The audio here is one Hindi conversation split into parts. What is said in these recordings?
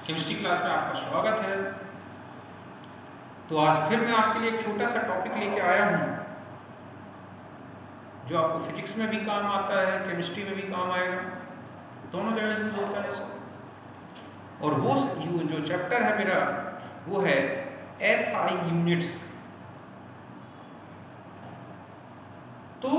केमिस्ट्री क्लास में आपका स्वागत है। तो आज फिर मैं आपके लिए एक छोटा सा टॉपिक लेके आया हूँ जो आपको फिजिक्स में भी काम आता है, केमिस्ट्री में भी काम आएगा, दोनों जगह यूज होता है इसका। और वो जो चैप्टर है मेरा वो है एसआई यूनिट्स। तो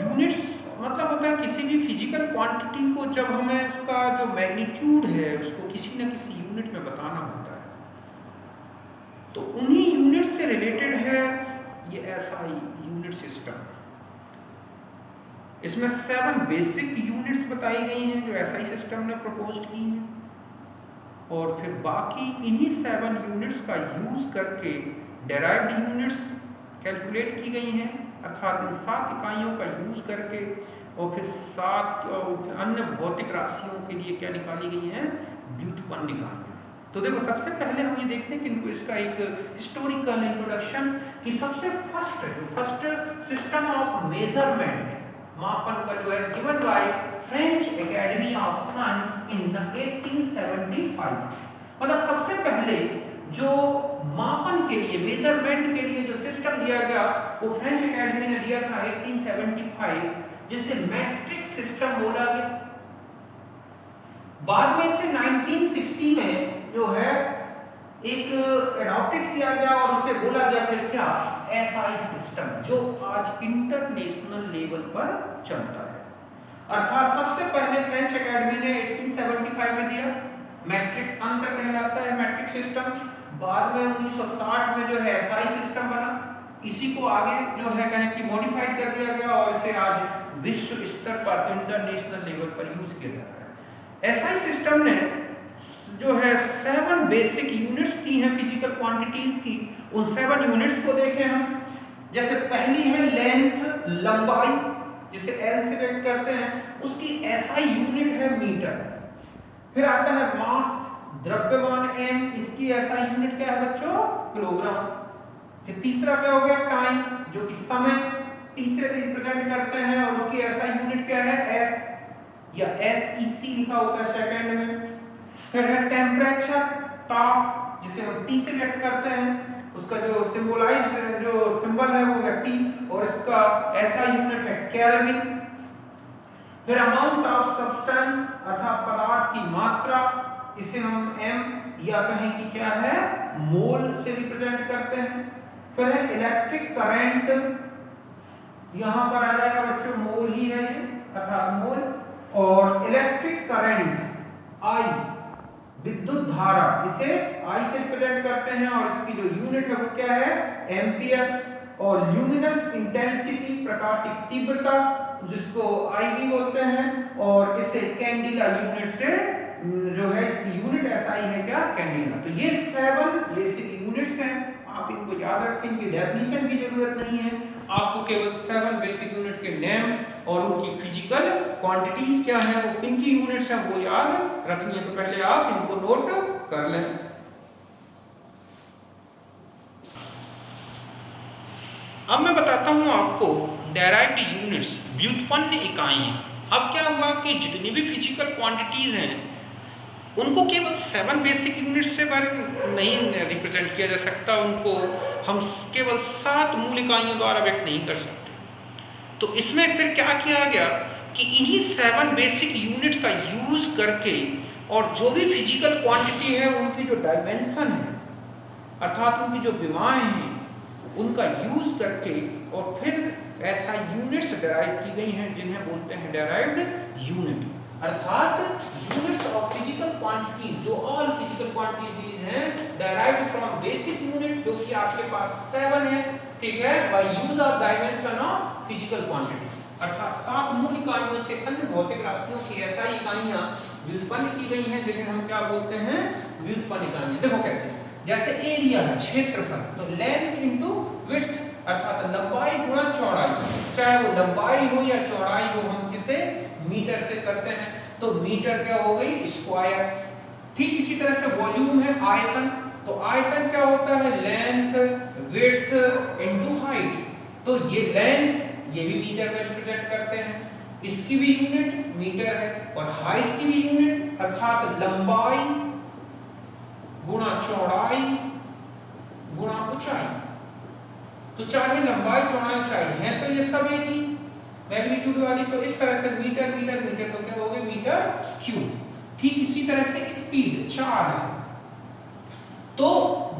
यूनिट्स मतलब होता है किसी भी फिजिकल क्वांटिटी को जब हमें उसका जो मैग्नीट्यूड है उसको किसी न किसी यूनिट में बताना होता है, तो उन्हीं यूनिट से रिलेटेड है ये एसआई यूनिट सिस्टम। इसमें 7 बेसिक यूनिट्स बताई गई हैं जो एसआई सिस्टम ने प्रपोज की हैं, और फिर बाकी इन्हीं 7 यूनिट्स का यूज करके डेराइव्ड यूनिट्स कैलकुलेट की गई हैं, अर्थात इन 7 इकाइयों का यूज करके और फिर 7 अन्य भौतिक राशियों के लिए क्या निकाली गई हैं, व्युत्पन्न इकाइयां। तो देखो सबसे पहले हम ये देखते हैं कि इनको इसका एक हिस्टोरिकल इंट्रोडक्शन कि सबसे फर्स्ट सिस्टम ऑफ मेजरमेंट मापन का जो है given by French Academy of Science in 1875। मतलब सबसे पहले जो मापन के लिए मेजरमेंट के लिए जो सिस्टम दिया गया वो फ्रेंच एकेडमी ने दिया था 1875, जिसे मैट्रिक सिस्टम बोला गया। बाद में इसे 1960 में जो है एक एडॉप्टेड किया गया और उसे बोला गया फिर क्या, एसआई सिस्टम, जो आज इंटरनेशनल लेवल पर चलता है। अर्थात सबसे पहले फ्रेंच एकेडमी ने 1875 में दिया, मैट्रिक तंत्र कहलाता है मैट्रिक सिस्टम। बाद में 1960 में जो है एसआई सिस्टम बना, इसी को आगे जो है कहें कि मॉडिफाइड कर दिया गया और इसे आज विश्व स्तर पर इंटरनेशनल लेवल पर यूज किया जाता है। एसआई सिस्टम ने जो है 7 बेसिक यूनिट्स की हैं फिजिकल क्वांटिटीज की। उन 7 यूनिट्स को देखें हम, जैसे पहली है लेंथ, लंबाई, जिसे एल से व्यक्त करते हैं, उसकी एसआई यूनिट है मीटर। फिर आता है मास, द्रव्यमान एम, इसकी एसआई यूनिट क्या है बच्चों, किलोग्राम। फिर तीसरा क्या हो गया, टाइम, जो कि समय टी से रिप्रेजेंट करते हैं और उसकी एसआई यूनिट क्या है, एस या एसईसी लिखा होता है सेकंड में। फिर है टेम्परेचर, ताप, जिसे हम टी से व्यक्त करते हैं, उसका जो सिंबल है वो है टी और इसका एसआई यूनिट है केल्विन। फिर अमाउंट ऑफ सब्सटेंस अर्थात पदार्थ की मात्रा, इसे हम एम या कहें कि क्या है, मोल से रिप्रेजेंट करते हैं। फिर है इलेक्ट्रिक करंट, यहां पर आ जाएगा बच्चों मोल ही है ये, अर्थात मोल। और इलेक्ट्रिक करंट आई, विद्युत धारा, इसे आई से रिप्रेजेंट करते हैं और इसकी जो यूनिट है वो क्या है, एम्पियर। और ल्यूमिनस इंटेंसिटी, प्रकाशिक तीव्रता, जिसको आईवी बोलते हैं, और इसे कैंडिला यूनिट से जो है इसकी यूनिट एसआई है क्या, कैंडिला। तो ये 7 बेसिक यूनिट्स हैं, आप इनको याद रखें, इनकी डेफिनेशन की जरूरत नहीं है, आपको केवल 7 बेसिक यूनिट के नेम और उनकी फिजिकल क्वांटिटीज क्या है, वो किन की यूनिट्स हैं वो याद रखनी है। तो पहले आप इनको नोट कर लें। अब मैं बताता हूं आपको डेराइव्ड यूनिट्स, व्युत्पन्न इकाइयां। अब क्या हुआ कि जितनी भी फिजिकल क्वांटिटीज हैं उनको केवल 7 बेसिक यूनिट से नहीं रिप्रेजेंट किया जा सकता, उनको हम केवल 7 मूल इकाइयों द्वारा व्यक्त नहीं कर सकते। तो इसमें फिर क्या किया गया कि इन्हीं 7 बेसिक यूनिट का यूज करके और जो भी फिजिकल क्वांटिटी है उनकी जो डायमेंशन है अर्थात उनकी जो विमाएं हैं उनका यूज करके और फिर ऐसा यूनिट्स डेराइव की गई हैं जिन्हें बोलते हैं डेराइव्ड यूनिट, अर्थात यूनिट्स ऑफ फिजिकल क्वांटिटीज, जो ऑल फिजिकल क्वांटिटीज हैं डेराइव्ड फ्रॉम बेसिक यूनिट, जो कि आपके पास 7 है, ठीक है, by use of dimension of physical quantity. अर्थात 7 मूल इकाइयों से अन्य भौतिक राशियों की ऐसा इकाइयां व्युत्पन्न की गई हैं जिन्हें हम क्या बोलते हैं, व्युत्पन्न इकाइयां। देखो कैसे, जैसे एरिया है क्षेत्रफल, तो लेंथ इनटू विड्थ, अर्थात लंबाई गुणा चौड़ाई, चाहे वो लंबाई हो या चौड़ाई हो, हम किसे मीटर से करते हैं, तो मीटर क्या हो गई, स्क्वायर। ठीक इसी तरह से वॉल्यूम है आयतन, तो आयतन क्या होता है, लेंथ विड्थ इनटू हाइट। तो ये लेंथ ये भी मीटर में रिप्रेजेंट करते हैं, इसकी भी यूनिट मीटर है, और हाइट की भी यूनिट अर्थात लंबाई गुणा चौड़ाई गुणा ऊंचाई। तो चाहे लंबाई चौड़ाई ऊंचाई है तो ये सब एक ही मैग्नीट्यूड वाली, तो इस तरह से मीटर मीटर मीटर तो क्या हो गए मीटर क्यूब। ठीक इसी तरह से स्पीड चाल है, तो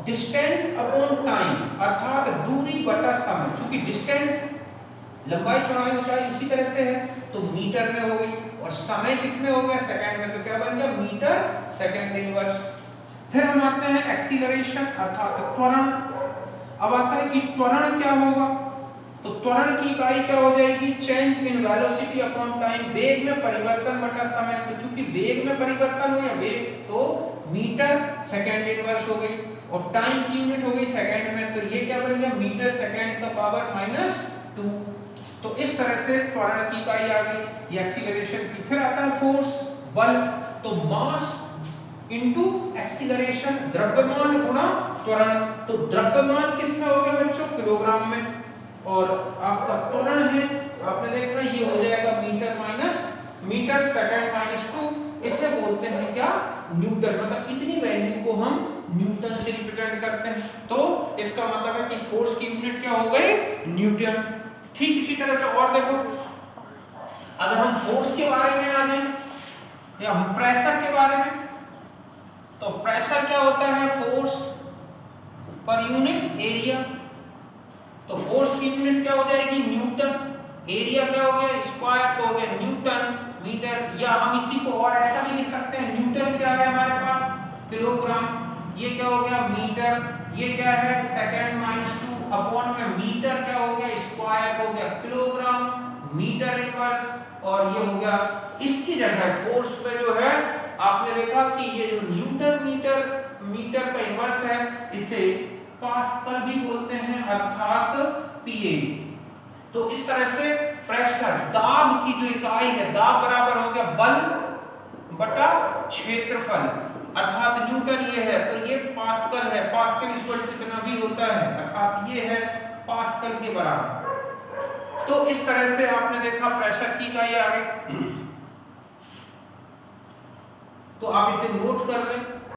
डिस्टेंस अपॉन टाइम अर्थात दूरी बटा समय, चूंकि डिस्टेंस लंबाई चौड़ाई ऊंचाई उसी तरह से है तो मीटर में हो गई, और समय किसमें हो गया सेकंड में, तो क्या बन गया मीटर सेकंड इनवर्स। फिर हम आते हैं एक्सीलरेशन अर्थात त्वरण। अब आता है कि त्वरण क्या होगा, तो त्वरण की इकाई क्या हो जाएगी change in velocity upon time, वेग में परिवर्तन बटा समय। तो चूंकि वेग में परिवर्तन हो या वेग, तो मीटर सेकंड इनवर्स हो गई, और टाइम की यूनिट हो गई सेकंड में, तो ये क्या बन गया मीटर सेकंड का पावर -2। तो इस तरह से त्वरण की इकाई आ गई, ये एक्सीलरेशन की। फिर आता है फोर्स बल, तो मास इनटू एक्सीलरेशन, द्रव्यमान गुणा त्वरण। तो द्रव्यमान किसमें हो गया बच्चों किलोग्राम में, और आपका त्वरण है आपने देखा ये हो जाएगा मीटर सेकंड -2, इसे बोलते हैं क्या न्यूटन। मतलब इतनी वैल्यू को हम न्यूटन से रिप्रेजेंट करते हैं, तो इसका मतलब है कि फोर्स की यूनिट क्या हो गई न्यूटन। ठीक इसी तरह से और देखो, अगर हम फोर्स के बारे में आ जाए या हम प्रेशर के बारे में, तो प्रेशर क्या होता है फोर्स पर यूनिट एरिया। तो फोर्स की यूनिट क्या हो जाएगी न्यूटन, एरिया क्या हो गया स्क्वायर, तो हो गया न्यूटन मीटर, या हम इसी को और ऐसा भी लिख सकते हैं, न्यूटन क्या है हमारे पास किलोग्राम, ये क्या हो गया मीटर, ये क्या है सेकंड -2 अपॉन में मीटर क्या हो गया स्क्वायर हो गया किलोग्राम मीटर इनवर्स, और ये हो गया इसकी जगह फोर्स पे जो है आपने देखा कि ये जो न्यूटन मीटर का इनवर्स है इसे पास्कल भी बोलते हैं अर्थात पीए। तो इस तरह से प्रेशर दाब की जो इकाई है, दाब बराबर हो गया बल बटा क्षेत्रफल अर्थात न्यूटन ये है, तो ये पास्कल है, पास्कल इक्वल कितना भी होता है अर्थात ये है पास्कल के बराबर। तो इस तरह से आपने देखा प्रेशर की इकाई आ गई, तो आप इसे नोट कर लें।